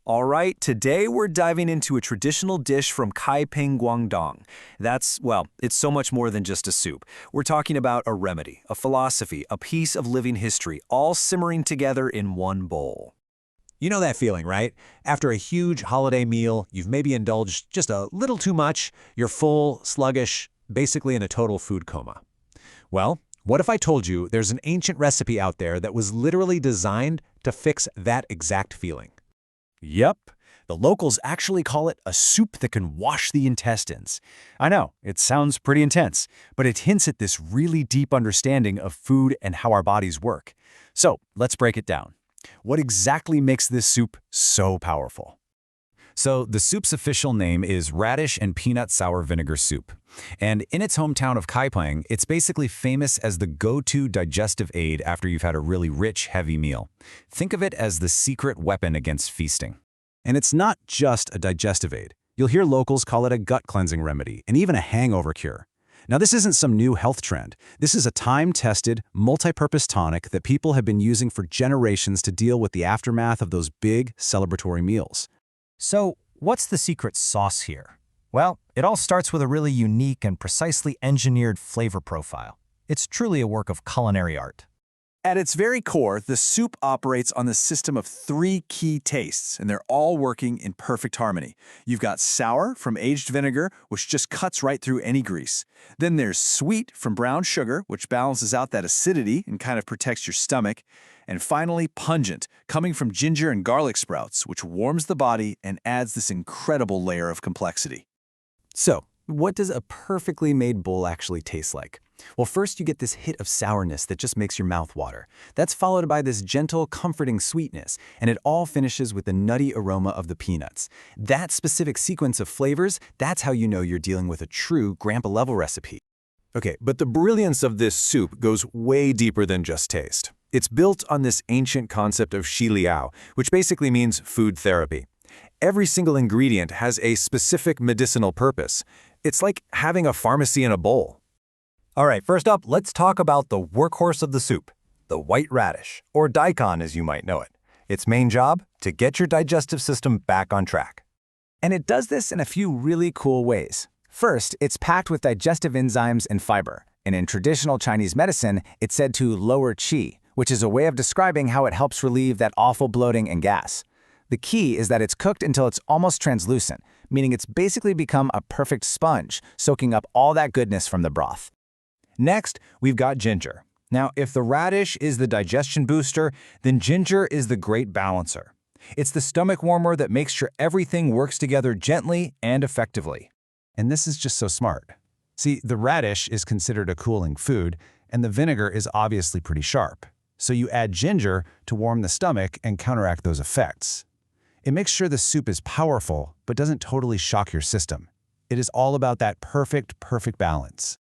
All right, today we're diving into a traditional dish from Kaiping, Guangdong. It's so much more than just a soup. We're talking about a remedy, a philosophy, a piece of living history, all simmering together in one bowl. You know that feeling, right? After a huge holiday meal, you've maybe indulged just a little too much, you're full, sluggish, basically in a total food coma. Well, what if I told you there's an ancient recipe out there that was literally designed to fix that exact feeling? Yep. The locals actually call it a soup that can wash the intestines. I know, it sounds pretty intense, but it hints at this really deep understanding of food and how our bodies work. So, let's break it down. What exactly makes this soup so powerful? So, the soup's official name is Radish and Peanut Sour Vinegar Soup. And in its hometown of Kaiping, it's basically famous as the go-to digestive aid after you've had a really rich, heavy meal. Think of it as the secret weapon against feasting. And it's not just a digestive aid. You'll hear locals call it a gut-cleansing remedy and even a hangover cure. Now, this isn't some new health trend. This is a time-tested, multi-purpose tonic that people have been using for generations to deal with the aftermath of those big, celebratory meals. So, what's the secret sauce here? Well, it all starts with a really unique and precisely engineered flavor profile. It's truly a work of culinary art. At its very core, the soup operates on the system of three key tastes, and they're all working in perfect harmony. You've got sour from aged vinegar, which just cuts right through any grease. Then there's sweet from brown sugar, which balances out that acidity and kind of protects your stomach. And finally, pungent, coming from ginger and garlic sprouts, which warms the body and adds this incredible layer of complexity. So, what does a perfectly made bowl actually taste like? Well, first you get this hit of sourness that just makes your mouth water. That's followed by this gentle, comforting sweetness, and it all finishes with the nutty aroma of the peanuts. That specific sequence of flavors, that's how you know you're dealing with a true grandpa-level recipe. Okay, but the brilliance of this soup goes way deeper than just taste. It's built on this ancient concept of shi liao, which basically means food therapy. Every single ingredient has a specific medicinal purpose. It's like having a pharmacy in a bowl. All right, first up, let's talk about the workhorse of the soup, the white radish, or daikon as you might know it. Its main job? To get your digestive system back on track. And it does this in a few really cool ways. First, it's packed with digestive enzymes and fiber. And in traditional Chinese medicine, it's said to lower qi, which is a way of describing how it helps relieve that awful bloating and gas. The key is that it's cooked until it's almost translucent, meaning it's basically become a perfect sponge, soaking up all that goodness from the broth. Next, we've got ginger. Now, if the radish is the digestion booster, then ginger is the great balancer. It's the stomach warmer that makes sure everything works together gently and effectively. And this is just so smart. See, the radish is considered a cooling food, and the vinegar is obviously pretty sharp. So you add ginger to warm the stomach and counteract those effects. It makes sure the soup is powerful, but doesn't totally shock your system. It is all about that perfect balance.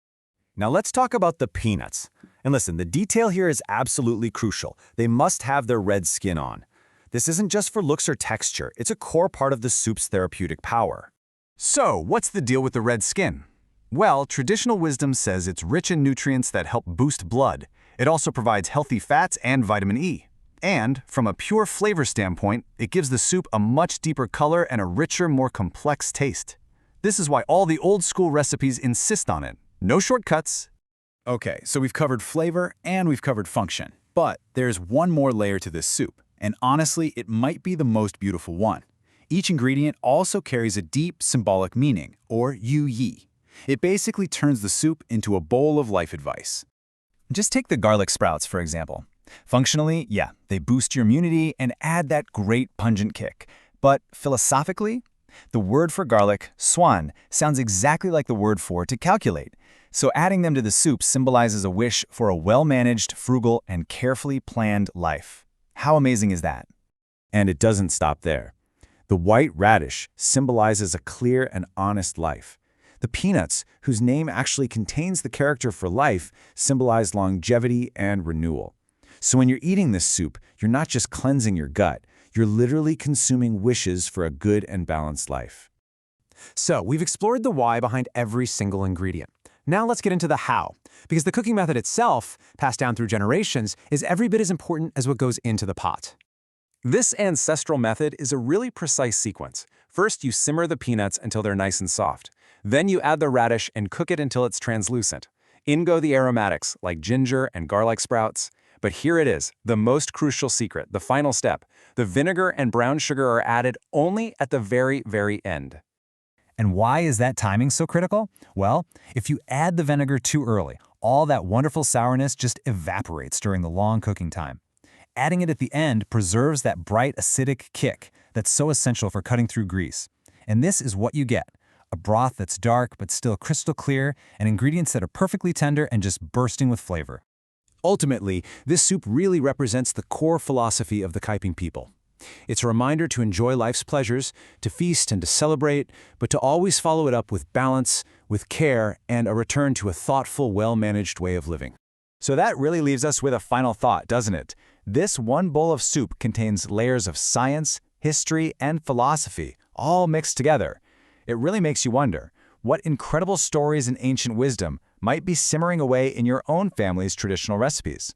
Now let's talk about the peanuts. And listen, the detail here is absolutely crucial. They must have their red skin on. This isn't just for looks or texture, it's a core part of the soup's therapeutic power. So, what's the deal with the red skin? Well, traditional wisdom says it's rich in nutrients that help boost blood. It also provides healthy fats and vitamin E. And, from a pure flavor standpoint, it gives the soup a much deeper color and a richer, more complex taste. This is why all the old-school recipes insist on it. No shortcuts. Okay, so we've covered flavor and we've covered function. But there's one more layer to this soup, and honestly, it might be the most beautiful one. Each ingredient also carries a deep symbolic meaning, or yu yi. It basically turns the soup into a bowl of life advice. Just take the garlic sprouts, for example. Functionally, yeah, they boost your immunity and add that great pungent kick. But philosophically, the word for garlic, swan, sounds exactly like the word for to calculate. So adding them to the soup symbolizes a wish for a well-managed, frugal, and carefully planned life. How amazing is that? And it doesn't stop there. The white radish symbolizes a clear and honest life. The peanuts, whose name actually contains the character for life, symbolize longevity and renewal. So when you're eating this soup, you're not just cleansing your gut, you're literally consuming wishes for a good and balanced life. So, we've explored the why behind every single ingredient. Now let's get into the how, because the cooking method itself, passed down through generations, is every bit as important as what goes into the pot. This ancestral method is a really precise sequence. First, you simmer the peanuts until they're nice and soft. Then you add the radish and cook it until it's translucent. In go the aromatics, like ginger and garlic sprouts. But here it is, the most crucial secret, the final step. The vinegar and brown sugar are added only at the very, very end. And why is that timing so critical? Well, if you add the vinegar too early, all that wonderful sourness just evaporates during the long cooking time. Adding it at the end preserves that bright acidic kick that's so essential for cutting through grease. And this is what you get: a broth that's dark but still crystal clear, and ingredients that are perfectly tender and just bursting with flavor. Ultimately, this soup really represents the core philosophy of the Kaiping people. It's a reminder to enjoy life's pleasures, to feast and to celebrate, but to always follow it up with balance, with care, and a return to a thoughtful, well-managed way of living. So that really leaves us with a final thought, doesn't it? This one bowl of soup contains layers of science, history, and philosophy, all mixed together. It really makes you wonder, what incredible stories and ancient wisdom might be simmering away in your own family's traditional recipes?